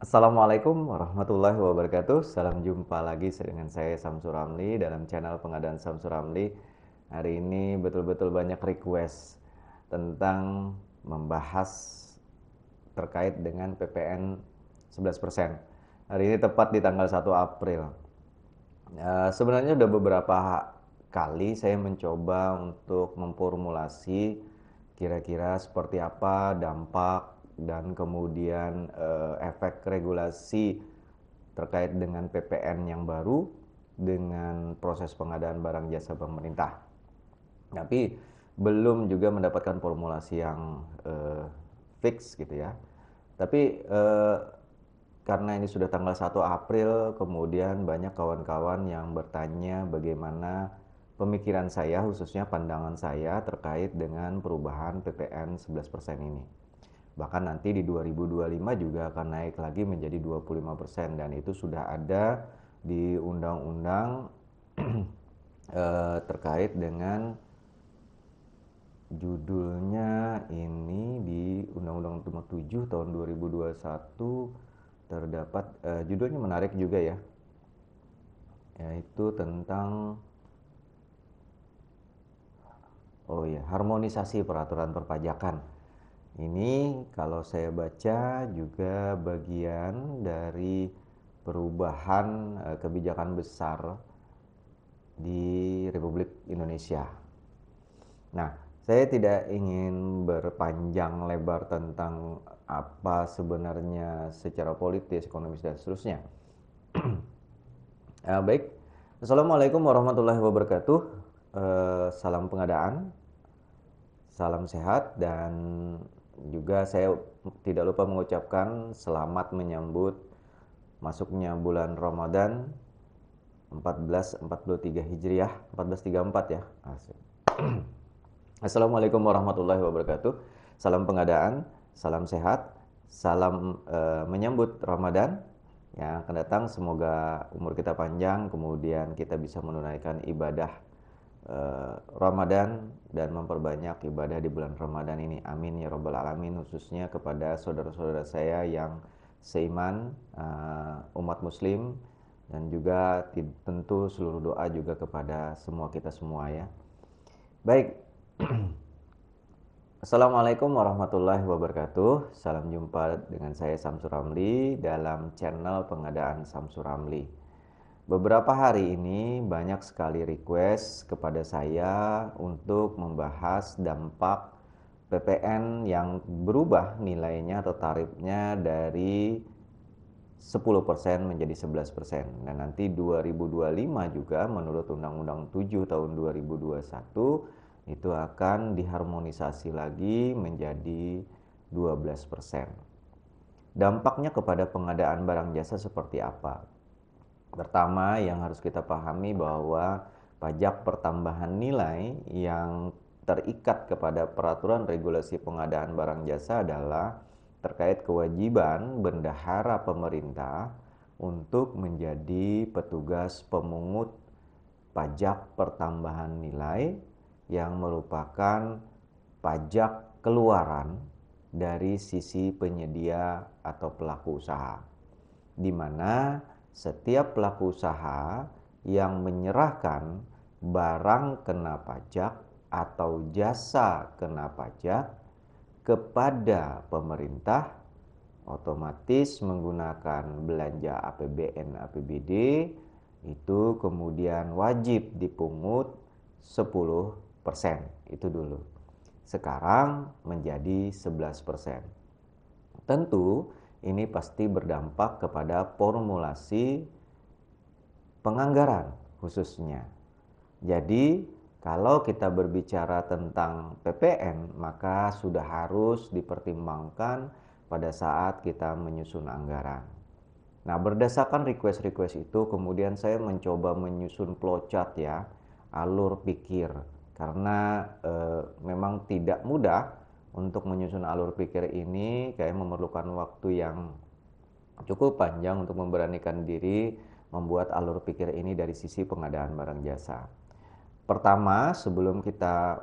Assalamualaikum warahmatullahi wabarakatuh. Salam jumpa lagi dengan saya Samsur Ramli dalam channel pengadaan Samsur Ramli. Hari ini betul-betul banyak request tentang membahas terkait dengan PPN 11%. Hari ini tepat di tanggal 1 April. Sebenarnya udah beberapa kali saya mencoba untuk memformulasi kira-kira seperti apa dampak dan kemudian efek regulasi terkait dengan PPN yang baru dengan proses pengadaan barang jasa pemerintah. Tapi belum juga mendapatkan formulasi yang fix gitu ya. Tapi karena ini sudah tanggal 1 April, kemudian banyak kawan-kawan yang bertanya bagaimana pemikiran saya, khususnya pandangan saya terkait dengan perubahan PPN 11% ini. Bahkan nanti di 2025 juga akan naik lagi menjadi 25% dan itu sudah ada di undang-undang terkait dengan judulnya ini di Undang-Undang Nomor 7 tahun 2021 terdapat judulnya menarik juga ya, yaitu tentang harmonisasi peraturan perpajakan. Ini kalau saya baca juga bagian dari perubahan kebijakan besar di Republik Indonesia. Nah, saya tidak ingin berpanjang lebar tentang apa sebenarnya secara politis, ekonomis dan seterusnya. Baik, Assalamualaikum warahmatullahi wabarakatuh. Salam pengadaan, salam sehat, dan juga saya tidak lupa mengucapkan selamat menyambut masuknya bulan Ramadan 1443 Hijriah, 1434 ya. Asik. Assalamualaikum warahmatullahi wabarakatuh. Salam pengadaan, salam sehat, salam menyambut Ramadan yang akan datang. Semoga umur kita panjang, kemudian kita bisa menunaikan ibadah Ramadan dan memperbanyak ibadah di bulan Ramadan ini. Amin ya robbal alamin. Khususnya kepada saudara-saudara saya yang seiman, umat muslim, dan juga tentu seluruh doa juga kepada semua kita semua ya. Baik. Assalamualaikum warahmatullahi wabarakatuh. Salam jumpa dengan saya Samsur Ramli dalam channel pengadaan Samsur Ramli. Beberapa hari ini banyak sekali request kepada saya untuk membahas dampak PPN yang berubah nilainya atau tarifnya dari 10% menjadi 11%. Dan nanti 2025 juga menurut Undang-Undang 7 tahun 2021 itu akan diharmonisasi lagi menjadi 12%. Dampaknya kepada pengadaan barang jasa seperti apa? Pertama yang harus kita pahami bahwa pajak pertambahan nilai yang terikat kepada peraturan regulasi pengadaan barang jasa adalah terkait kewajiban bendahara pemerintah untuk menjadi petugas pemungut pajak pertambahan nilai yang merupakan pajak keluaran dari sisi penyedia atau pelaku usaha, di mana setiap pelaku usaha yang menyerahkan barang kena pajak atau jasa kena pajak kepada pemerintah otomatis menggunakan belanja APBN APBD itu kemudian wajib dipungut 10%. Itu dulu. Sekarang menjadi 11%. Tentu ini pasti berdampak kepada formulasi penganggaran khususnya. Jadi kalau kita berbicara tentang PPN, maka sudah harus dipertimbangkan pada saat kita menyusun anggaran. Nah, berdasarkan request-request itu, kemudian saya mencoba menyusun flowchart ya, alur pikir. Karena memang tidak mudah untuk menyusun alur pikir ini, kayak memerlukan waktu yang cukup panjang untuk memberanikan diri membuat alur pikir ini dari sisi pengadaan barang jasa. Pertama, sebelum kita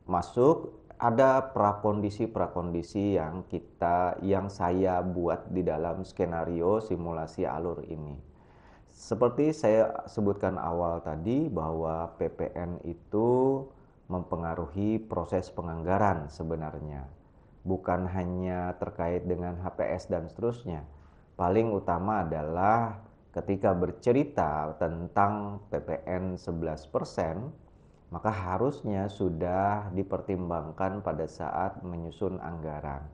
masuk, ada prakondisi yang saya buat di dalam skenario simulasi alur ini. Seperti saya sebutkan awal tadi bahwa PPN itu mempengaruhi proses penganggaran sebenarnya. Bukan hanya terkait dengan HPS dan seterusnya. Paling utama adalah ketika bercerita tentang PPN 11%, maka harusnya sudah dipertimbangkan pada saat menyusun anggaran.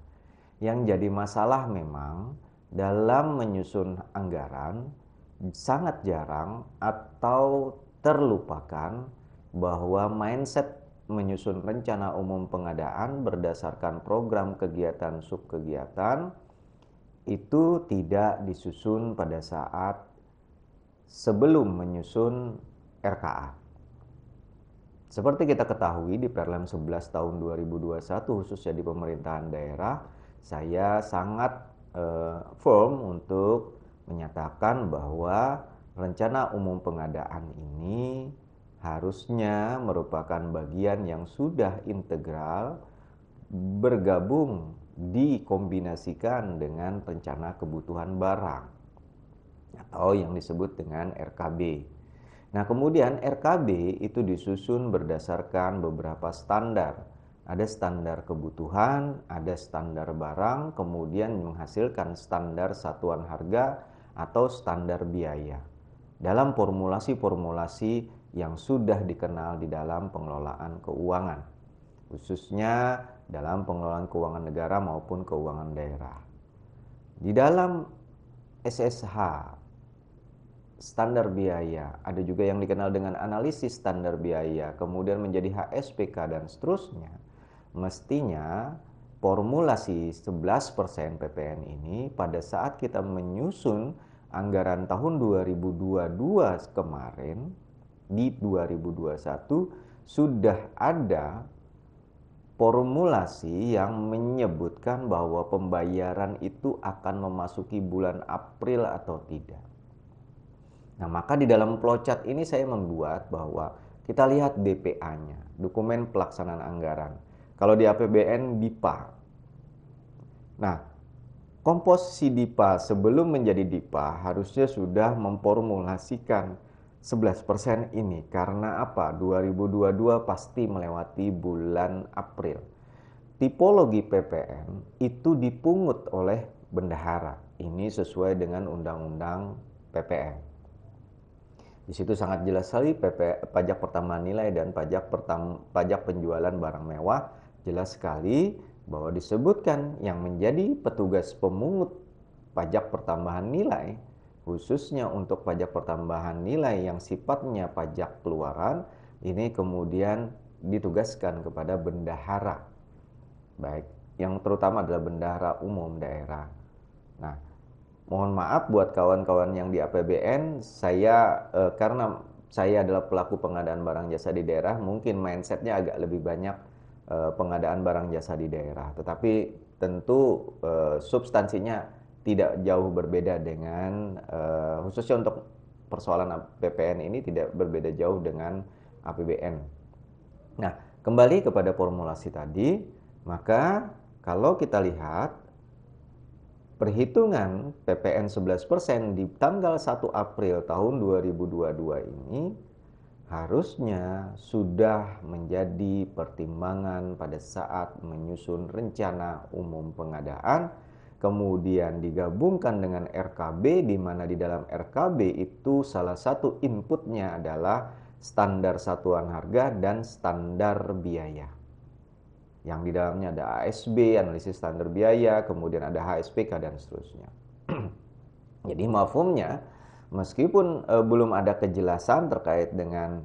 Yang jadi masalah memang dalam menyusun anggaran sangat jarang atau terlupakan bahwa mindset menyusun rencana umum pengadaan berdasarkan program kegiatan subkegiatan itu tidak disusun pada saat sebelum menyusun RKA. Seperti kita ketahui di Perlem 11 tahun 2021 khususnya di pemerintahan daerah, saya sangat firm untuk menyatakan bahwa rencana umum pengadaan ini harusnya merupakan bagian yang sudah integral bergabung dikombinasikan dengan rencana kebutuhan barang atau yang disebut dengan RKB. Nah, kemudian RKB itu disusun berdasarkan beberapa standar. Ada standar kebutuhan, ada standar barang, kemudian menghasilkan standar satuan harga atau standar biaya. Dalam formulasi-formulasi yang sudah dikenal di dalam pengelolaan keuangan, khususnya dalam pengelolaan keuangan negara maupun keuangan daerah. Di dalam SSH standar biaya, ada juga yang dikenal dengan analisis standar biaya, kemudian menjadi HSPK dan seterusnya. Mestinya formulasi 11% PPN ini pada saat kita menyusun anggaran tahun 2022 kemarin di 2021 sudah ada formulasi yang menyebutkan bahwa pembayaran itu akan memasuki bulan April atau tidak. Nah, maka di dalam flowchart ini saya membuat bahwa kita lihat DPA-nya, dokumen pelaksanaan anggaran. Kalau di APBN DIPA. Nah, komposisi DIPA sebelum menjadi DIPA harusnya sudah memformulasikan 11% ini. Karena apa? 2022 pasti melewati bulan April. Tipologi PPN itu dipungut oleh bendahara. Ini sesuai dengan Undang-Undang PPN. Di situ sangat jelas sekali pajak pertambahan nilai dan pajak penjualan barang mewah, jelas sekali bahwa disebutkan yang menjadi petugas pemungut pajak pertambahan nilai, khususnya untuk pajak pertambahan nilai yang sifatnya pajak keluaran, ini kemudian ditugaskan kepada bendahara, baik yang terutama adalah bendahara umum daerah. Nah, mohon maaf buat kawan-kawan yang di APBN, karena saya adalah pelaku pengadaan barang jasa di daerah, mungkin mindsetnya agak lebih banyak pengadaan barang jasa di daerah. Tetapi tentu substansinya tidak jauh berbeda dengan, khususnya untuk persoalan PPN ini tidak berbeda jauh dengan APBN. Nah, kembali kepada formulasi tadi, maka kalau kita lihat perhitungan PPN 11% di tanggal 1 April tahun 2022 ini harusnya sudah menjadi pertimbangan pada saat menyusun rencana umum pengadaan, kemudian digabungkan dengan RKB, di mana di dalam RKB itu salah satu inputnya adalah standar satuan harga dan standar biaya. Yang di dalamnya ada ASB, analisis standar biaya, kemudian ada HSPK dan seterusnya. Jadi mafhumnya, meskipun belum ada kejelasan terkait dengan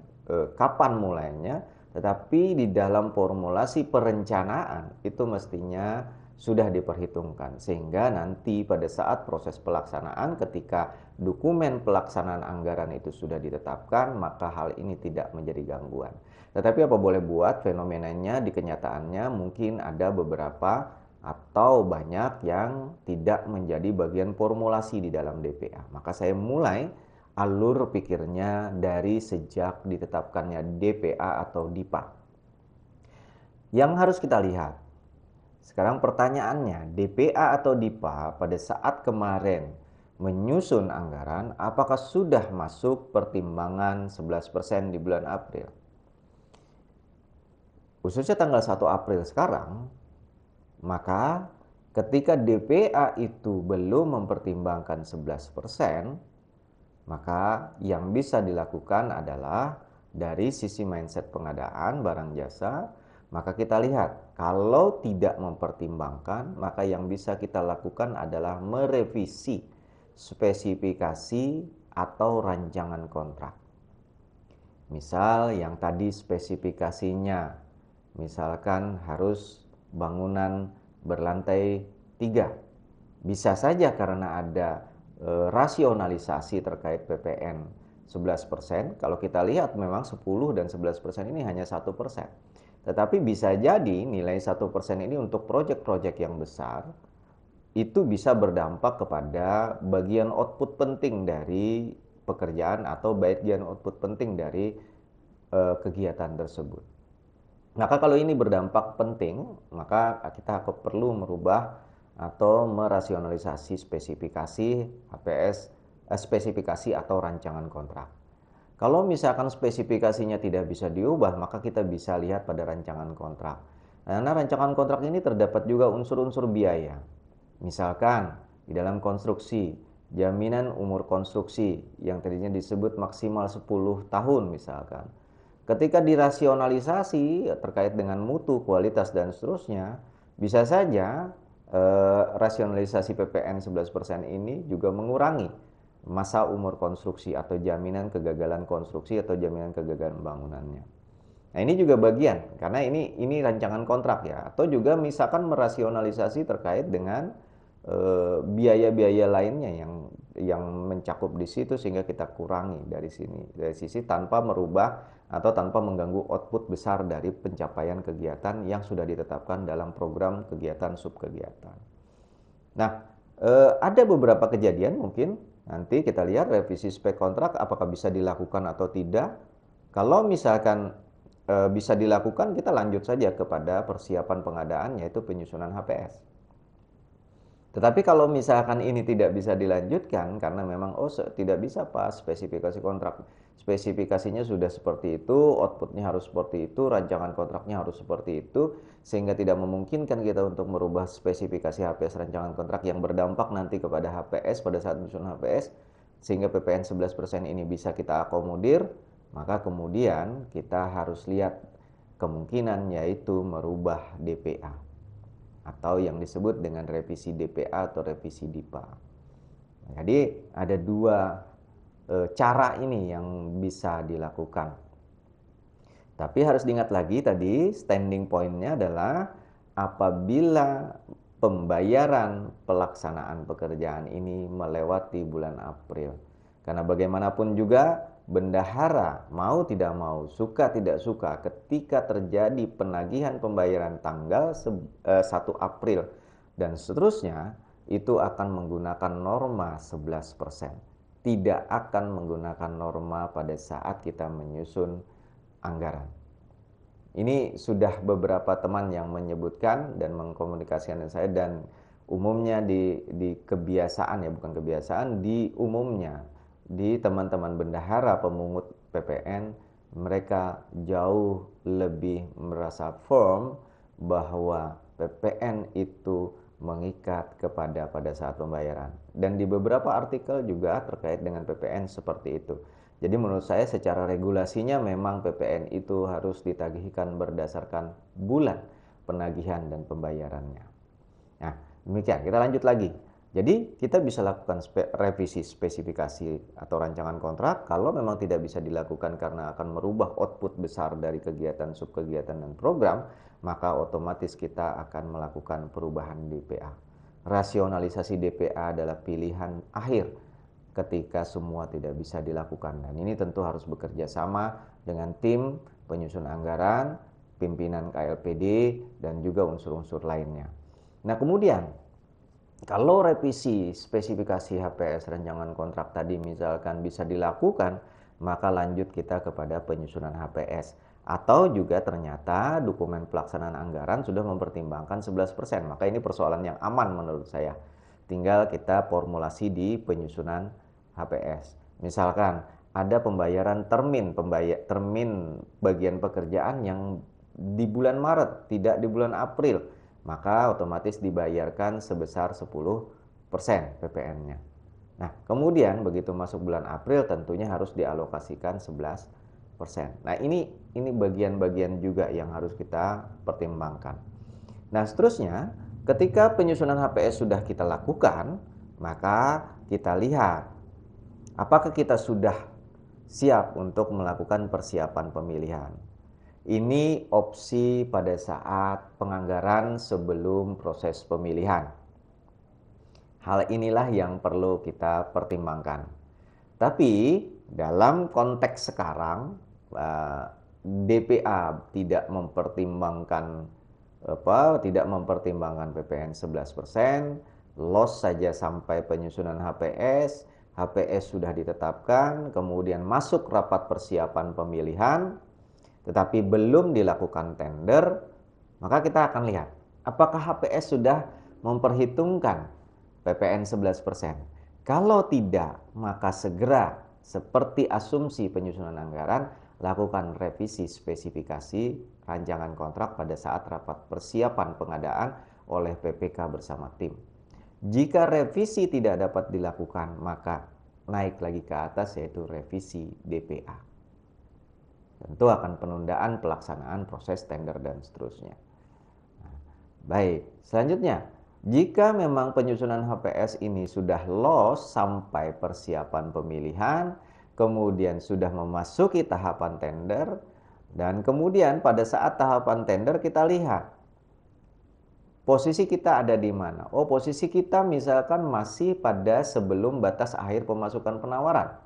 kapan mulainya, tetapi di dalam formulasi perencanaan itu mestinya sudah diperhitungkan, sehingga nanti pada saat proses pelaksanaan ketika dokumen pelaksanaan anggaran itu sudah ditetapkan, maka hal ini tidak menjadi gangguan. Tetapi apa boleh buat, fenomenanya di kenyataannya mungkin ada beberapa atau banyak yang tidak menjadi bagian formulasi di dalam DPA. Maka saya mulai alur pikirnya dari sejak ditetapkannya DPA atau DIPA. Yang harus kita lihat, sekarang pertanyaannya, DPA atau DIPA pada saat kemarin menyusun anggaran, apakah sudah masuk pertimbangan 11% di bulan April? Khususnya tanggal 1 April sekarang, maka ketika DPA itu belum mempertimbangkan 11%, maka yang bisa dilakukan adalah dari sisi mindset pengadaan barang jasa, maka kita lihat kalau tidak mempertimbangkan, maka yang bisa kita lakukan adalah merevisi spesifikasi atau rancangan kontrak. Misal yang tadi spesifikasinya, misalkan harus bangunan berlantai 3. Bisa saja karena ada rasionalisasi terkait PPN 11%. Kalau kita lihat memang 10 dan 11% ini hanya 1%. Tetapi bisa jadi nilai 1% ini untuk proyek-proyek yang besar itu bisa berdampak kepada bagian output penting dari pekerjaan atau bagian output penting dari kegiatan tersebut. Maka kalau ini berdampak penting, maka kita perlu merubah atau merasionalisasi spesifikasi HPS, spesifikasi atau rancangan kontrak. Kalau misalkan spesifikasinya tidak bisa diubah, maka kita bisa lihat pada rancangan kontrak. Karena rancangan kontrak ini terdapat juga unsur-unsur biaya. Misalkan di dalam konstruksi, jaminan umur konstruksi yang tadinya disebut maksimal 10 tahun misalkan. Ketika dirasionalisasi terkait dengan mutu, kualitas, dan seterusnya, bisa saja rasionalisasi PPN 11% ini juga mengurangi masa umur konstruksi atau jaminan kegagalan konstruksi atau jaminan kegagalan bangunannya. Nah, ini juga bagian karena ini rancangan kontrak ya, atau juga misalkan merasionalisasi terkait dengan biaya-biaya lainnya yang mencakup di situ sehingga kita kurangi dari sisi tanpa merubah atau tanpa mengganggu output besar dari pencapaian kegiatan yang sudah ditetapkan dalam program kegiatan subkegiatan. Nah, ada beberapa kejadian mungkin nanti kita lihat revisi spek kontrak apakah bisa dilakukan atau tidak. Kalau misalkan bisa dilakukan, kita lanjut saja kepada persiapan pengadaan yaitu penyusunan HPS. Tetapi kalau misalkan ini tidak bisa dilanjutkan karena memang tidak bisa Pak spesifikasi kontrak. Spesifikasinya sudah seperti itu, outputnya harus seperti itu, rancangan kontraknya harus seperti itu, sehingga tidak memungkinkan kita untuk merubah spesifikasi HPS rancangan kontrak yang berdampak nanti kepada HPS pada saat menyusun HPS, sehingga PPN 11% ini bisa kita akomodir, maka kemudian kita harus lihat kemungkinan yaitu merubah DPA. Atau yang disebut dengan revisi DPA atau revisi DIPA. Jadi ada dua cara ini yang bisa dilakukan. Tapi harus diingat lagi tadi standing point-nya adalah apabila pembayaran pelaksanaan pekerjaan ini melewati bulan April. Karena bagaimanapun juga bendahara mau tidak mau, suka tidak suka, ketika terjadi penagihan pembayaran tanggal 1 April dan seterusnya, itu akan menggunakan norma 11%. Tidak akan menggunakan norma pada saat kita menyusun anggaran. Ini sudah beberapa teman yang menyebutkan dan mengkomunikasikan dengan saya, dan umumnya di kebiasaan ya, bukan kebiasaan, di umumnya di teman-teman bendahara pemungut PPN, mereka jauh lebih merasa firm bahwa PPN itu mengikat pada saat pembayaran. Dan di beberapa artikel juga terkait dengan PPN seperti itu. Jadi menurut saya secara regulasinya memang PPN itu harus ditagihkan berdasarkan bulan penagihan dan pembayarannya. Nah, demikian. Kita lanjut lagi. Jadi kita bisa lakukan revisi spesifikasi atau rancangan kontrak kalau memang tidak bisa dilakukan karena akan merubah output besar dari kegiatan, subkegiatan, dan program, maka otomatis kita akan melakukan perubahan DPA. Rasionalisasi DPA adalah pilihan akhir ketika semua tidak bisa dilakukan, dan ini tentu harus bekerja sama dengan tim penyusun anggaran, pimpinan KLPD, dan juga unsur-unsur lainnya. Nah, kemudian kalau revisi spesifikasi HPS rancangan kontrak tadi misalkan bisa dilakukan, maka lanjut kita kepada penyusunan HPS. Atau juga ternyata dokumen pelaksanaan anggaran sudah mempertimbangkan 11%. Maka ini persoalan yang aman menurut saya. Tinggal kita formulasi di penyusunan HPS. Misalkan ada pembayaran termin bagian pekerjaan yang di bulan Maret, tidak di bulan April, maka otomatis dibayarkan sebesar 10% PPN-nya. Nah, kemudian begitu masuk bulan April tentunya harus dialokasikan 11%. Nah, ini bagian-bagian juga yang harus kita pertimbangkan. Nah, seterusnya ketika penyusunan HPS sudah kita lakukan, maka kita lihat apakah kita sudah siap untuk melakukan persiapan pemilihan. Ini opsi pada saat penganggaran sebelum proses pemilihan. Hal inilah yang perlu kita pertimbangkan. Tapi dalam konteks sekarang, DPA tidak mempertimbangkan PPN 11%, loss saja sampai penyusunan HPS, HPS sudah ditetapkan, kemudian masuk rapat persiapan pemilihan, tetapi belum dilakukan tender, maka kita akan lihat apakah HPS sudah memperhitungkan PPN 11%. Kalau tidak, maka segera seperti asumsi penyusunan anggaran, lakukan revisi spesifikasi rancangan kontrak pada saat rapat persiapan pengadaan oleh PPK bersama tim. Jika revisi tidak dapat dilakukan, maka naik lagi ke atas yaitu revisi DPA. Tentu akan penundaan pelaksanaan proses tender dan seterusnya. Baik, selanjutnya, jika memang penyusunan HPS ini sudah loss sampai persiapan pemilihan, kemudian sudah memasuki tahapan tender, dan kemudian pada saat tahapan tender kita lihat posisi kita ada di mana. Oh, posisi kita misalkan masih pada sebelum batas akhir pemasukan penawaran.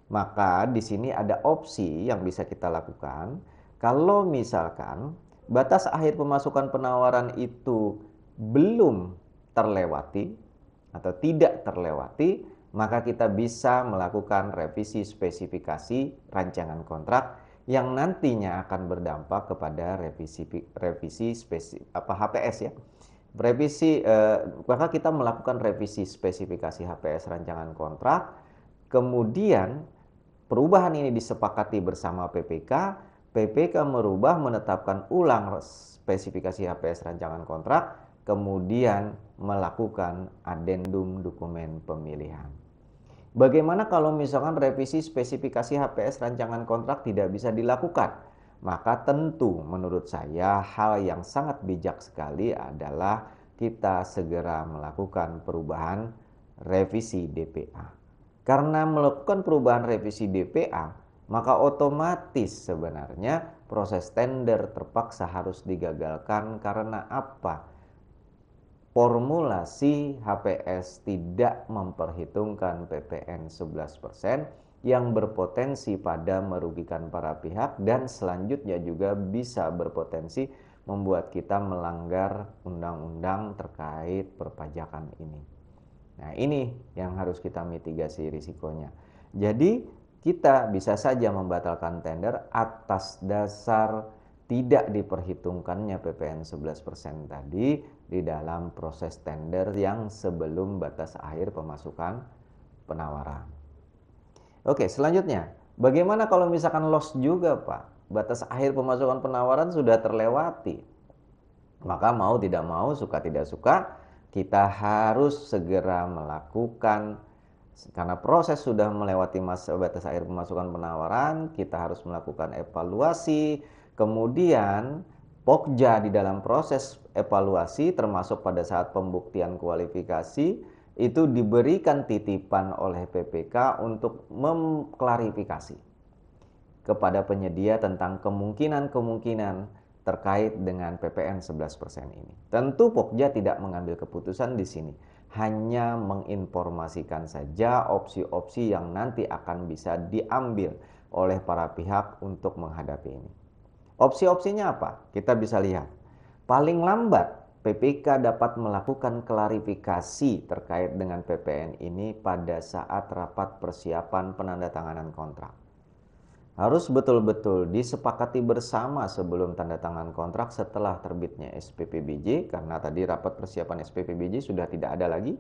Maka di sini ada opsi yang bisa kita lakukan. Kalau misalkan batas akhir pemasukan penawaran itu belum terlewati atau tidak terlewati, maka kita bisa melakukan revisi spesifikasi rancangan kontrak yang nantinya akan berdampak kepada revisi HPS ya. Maka kita melakukan revisi spesifikasi HPS rancangan kontrak, kemudian perubahan ini disepakati bersama PPK, PPK merubah menetapkan ulang spesifikasi HPS rancangan kontrak, kemudian melakukan adendum dokumen pemilihan. Bagaimana kalau misalkan revisi spesifikasi HPS rancangan kontrak tidak bisa dilakukan? Maka tentu menurut saya hal yang sangat bijak sekali adalah kita segera melakukan perubahan revisi DPA. Karena melakukan perubahan revisi DPA, maka otomatis sebenarnya proses tender terpaksa harus digagalkan. Karena apa? Formulasi HPS tidak memperhitungkan PPN 11% yang berpotensi pada merugikan para pihak dan selanjutnya juga bisa berpotensi membuat kita melanggar undang-undang terkait perpajakan ini. Nah, ini yang harus kita mitigasi risikonya. Jadi, kita bisa saja membatalkan tender atas dasar tidak diperhitungkannya PPN 11% tadi di dalam proses tender yang sebelum batas akhir pemasukan penawaran. Oke, selanjutnya, bagaimana kalau misalkan loss juga, Pak? Batas akhir pemasukan penawaran sudah terlewati. Maka mau tidak mau, suka tidak suka, kita harus segera melakukan, karena proses sudah melewati masa batas akhir pemasukan penawaran, kita harus melakukan evaluasi. Kemudian Pokja di dalam proses evaluasi termasuk pada saat pembuktian kualifikasi itu diberikan titipan oleh PPK untuk mengklarifikasi kepada penyedia tentang kemungkinan-kemungkinan terkait dengan PPN 11% ini. Tentu Pokja tidak mengambil keputusan di sini, hanya menginformasikan saja opsi-opsi yang nanti akan bisa diambil oleh para pihak untuk menghadapi ini. Opsi-opsinya apa? Kita bisa lihat. Paling lambat PPK dapat melakukan klarifikasi terkait dengan PPN ini pada saat rapat persiapan penandatanganan kontrak. harus betul-betul disepakati bersama sebelum tanda tangan kontrak setelah terbitnya SPPBJ, karena tadi rapat persiapan SPPBJ sudah tidak ada lagi,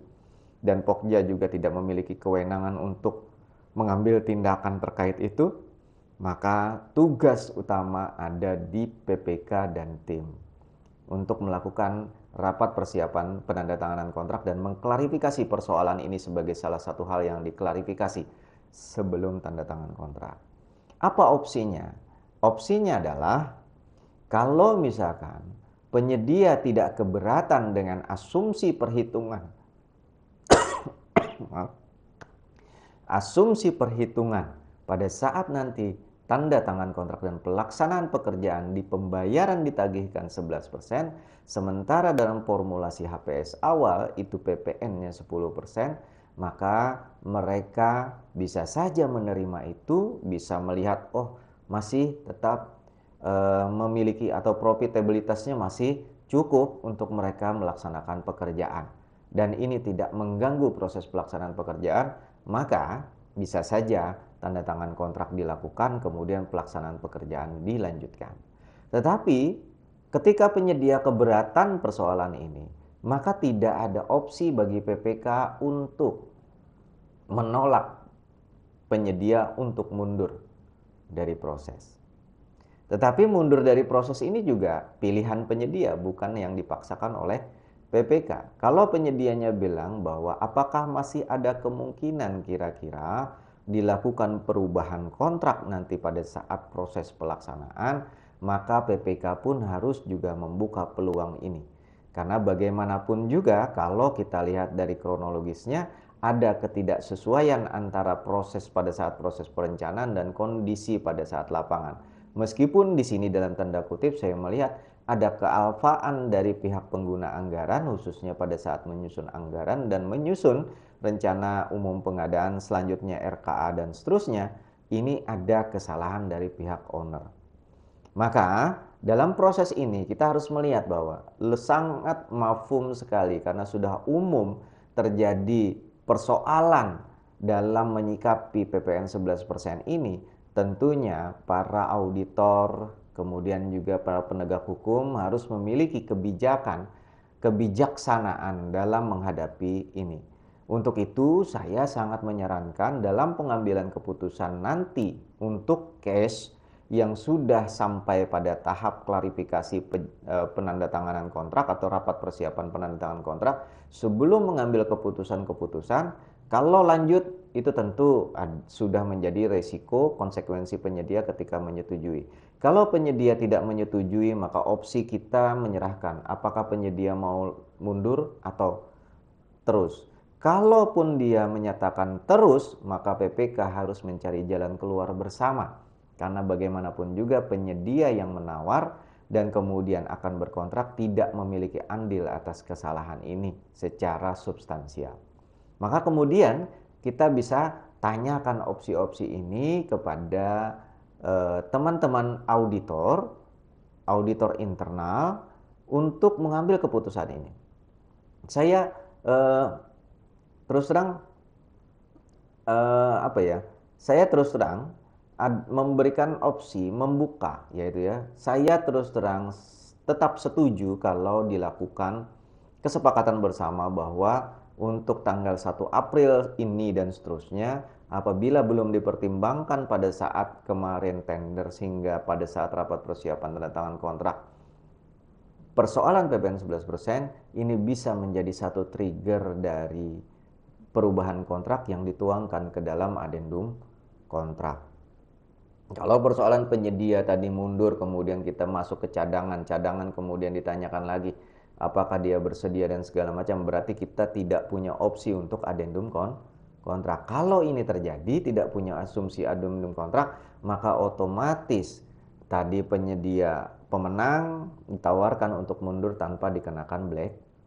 dan Pokja juga tidak memiliki kewenangan untuk mengambil tindakan terkait itu, maka tugas utama ada di PPK dan tim untuk melakukan rapat persiapan penandatanganan kontrak dan mengklarifikasi persoalan ini sebagai salah satu hal yang diklarifikasi sebelum tanda tangan kontrak. Apa opsinya? Opsinya adalah kalau misalkan penyedia tidak keberatan dengan asumsi perhitungan, asumsi perhitungan pada saat nanti tanda tangan kontrak dan pelaksanaan pekerjaan di pembayaran ditagihkan 11%, sementara dalam formulasi HPS awal itu PPN-nya 10%, maka mereka bisa saja menerima itu, bisa melihat oh masih tetap memiliki atau profitabilitasnya masih cukup untuk mereka melaksanakan pekerjaan dan ini tidak mengganggu proses pelaksanaan pekerjaan, maka bisa saja tanda tangan kontrak dilakukan kemudian pelaksanaan pekerjaan dilanjutkan. Tetapi ketika penyedia keberatan persoalan ini, maka tidak ada opsi bagi PPK untuk menolak penyedia untuk mundur dari proses. Tetapi mundur dari proses ini juga pilihan penyedia, bukan yang dipaksakan oleh PPK. Kalau penyedianya bilang bahwa apakah masih ada kemungkinan kira-kira dilakukan perubahan kontrak nanti pada saat proses pelaksanaan, maka PPK pun harus juga membuka peluang ini. Karena bagaimanapun juga kalau kita lihat dari kronologisnya, ada ketidaksesuaian antara proses pada saat proses perencanaan dan kondisi pada saat lapangan. Meskipun di sini dalam tanda kutip saya melihat ada kealfaan dari pihak pengguna anggaran khususnya pada saat menyusun anggaran dan menyusun rencana umum pengadaan selanjutnya RKA dan seterusnya, ini ada kesalahan dari pihak owner. Maka dalam proses ini kita harus melihat bahwa sangat mafhum sekali karena sudah umum terjadi persoalan dalam menyikapi PPN 11% ini. Tentunya para auditor, kemudian juga para penegak hukum harus memiliki kebijaksanaan dalam menghadapi ini. Untuk itu saya sangat menyarankan dalam pengambilan keputusan nanti untuk case yang sudah sampai pada tahap klarifikasi penandatanganan kontrak atau rapat persiapan penandatanganan kontrak, sebelum mengambil keputusan-keputusan, kalau lanjut itu tentu sudah menjadi resiko konsekuensi penyedia ketika menyetujui. Kalau penyedia tidak menyetujui, maka opsi kita menyerahkan apakah penyedia mau mundur atau terus. Kalaupun dia menyatakan terus, maka PPK harus mencari jalan keluar bersama. Karena bagaimanapun juga penyedia yang menawar dan kemudian akan berkontrak tidak memiliki andil atas kesalahan ini secara substansial. Maka kemudian kita bisa tanyakan opsi-opsi ini kepada teman-teman auditor internal untuk mengambil keputusan ini. Saya terus terang saya terus terang memberikan opsi membuka, yaitu ya saya terus terang tetap setuju kalau dilakukan kesepakatan bersama bahwa untuk tanggal 1 April ini dan seterusnya apabila belum dipertimbangkan pada saat kemarin tender sehingga pada saat rapat persiapan tanda tangan kontrak persoalan PPN 11% ini bisa menjadi satu trigger dari perubahan kontrak yang dituangkan ke dalam adendum kontrak. Kalau persoalan penyedia tadi mundur kemudian kita masuk ke cadangan kemudian ditanyakan lagi apakah dia bersedia dan segala macam, berarti kita tidak punya opsi untuk adendum kontrak. Kalau ini terjadi tidak punya asumsi adendum kontrak, maka otomatis tadi penyedia pemenang ditawarkan untuk mundur tanpa dikenakan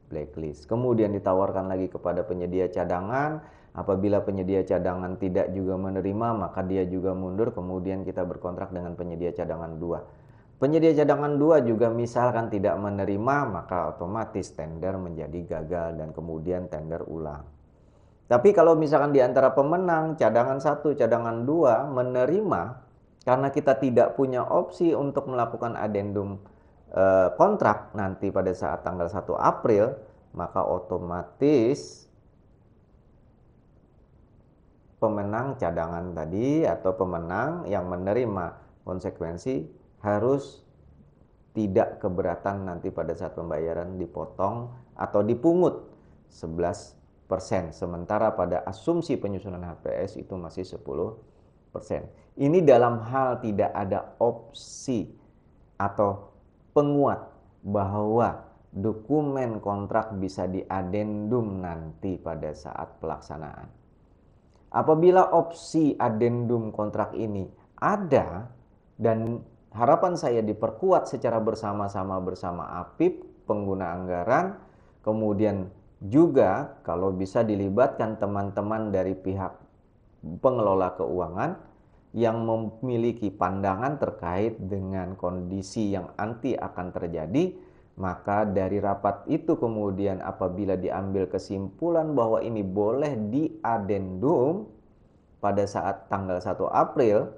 blacklist. Kemudian ditawarkan lagi kepada penyedia cadangan. Apabila penyedia cadangan tidak juga menerima, maka dia juga mundur, kemudian kita berkontrak dengan penyedia cadangan 2. Penyedia cadangan 2 juga misalkan tidak menerima, maka otomatis tender menjadi gagal dan kemudian tender ulang. Tapi kalau misalkan di antara pemenang cadangan 1, cadangan 2 menerima Karena kita tidak punya opsi untuk melakukan adendum kontrak nanti pada saat tanggal 1 April, maka otomatis pemenang cadangan tadi atau pemenang yang menerima konsekuensi harus tidak keberatan nanti pada saat pembayaran dipotong atau dipungut 11%. Sementara pada asumsi penyusunan HPS itu masih 10%. Ini dalam hal tidak ada opsi atau penguat bahwa dokumen kontrak bisa diadendum nanti pada saat pelaksanaan. Apabila opsi adendum kontrak ini ada dan harapan saya diperkuat secara bersama-sama bersama APIP, pengguna anggaran, kemudian juga kalau bisa dilibatkan teman-teman dari pihak pengelola keuangan yang memiliki pandangan terkait dengan kondisi yang nanti akan terjadi, maka dari rapat itu kemudian apabila diambil kesimpulan bahwa ini boleh diadendum pada saat tanggal 1 April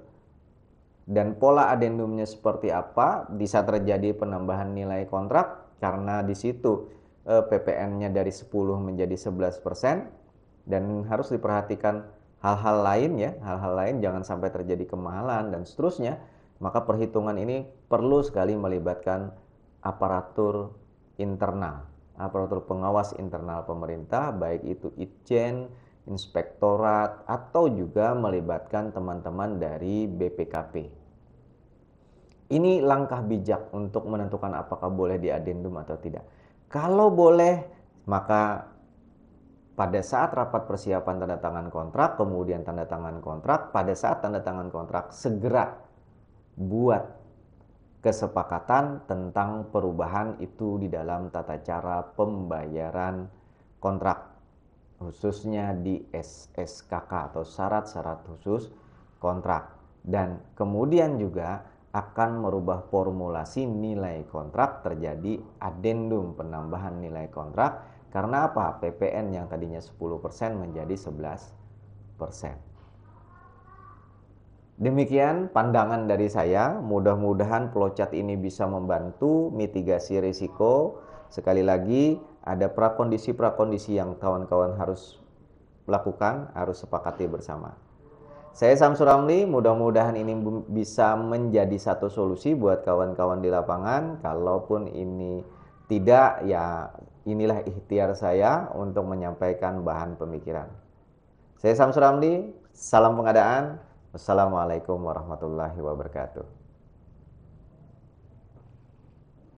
dan pola adendumnya seperti apa, bisa terjadi penambahan nilai kontrak karena di situ PPN-nya dari 10 menjadi 11% dan harus diperhatikan hal-hal lain ya, hal-hal lain jangan sampai terjadi kemahalan dan seterusnya. Maka perhitungan ini perlu sekali melibatkan aparatur internal, aparatur pengawas internal pemerintah, baik itu Itjen, inspektorat, atau juga melibatkan teman-teman dari BPKP. Ini langkah bijak untuk menentukan apakah boleh diadendum atau tidak. Kalau boleh, maka pada saat rapat persiapan tanda tangan kontrak, kemudian tanda tangan kontrak, pada saat tanda tangan kontrak segera buat kesepakatan tentang perubahan itu di dalam tata cara pembayaran kontrak, khususnya di SSKK atau syarat-syarat khusus kontrak. Dan kemudian juga akan merubah formulasi nilai kontrak, terjadi adendum penambahan nilai kontrak. Karena apa? PPN yang tadinya 10% menjadi 11%. Demikian pandangan dari saya, mudah-mudahan flowchart ini bisa membantu mitigasi risiko. Sekali lagi, ada prakondisi-prakondisi yang kawan-kawan harus lakukan, harus sepakati bersama. Saya Samsur Ramli, mudah-mudahan ini bisa menjadi satu solusi buat kawan-kawan di lapangan. Kalaupun ini tidak, ya inilah ikhtiar saya untuk menyampaikan bahan pemikiran. Saya Samsur Ramli, salam pengadaan. Wassalamualaikum warahmatullahi wabarakatuh.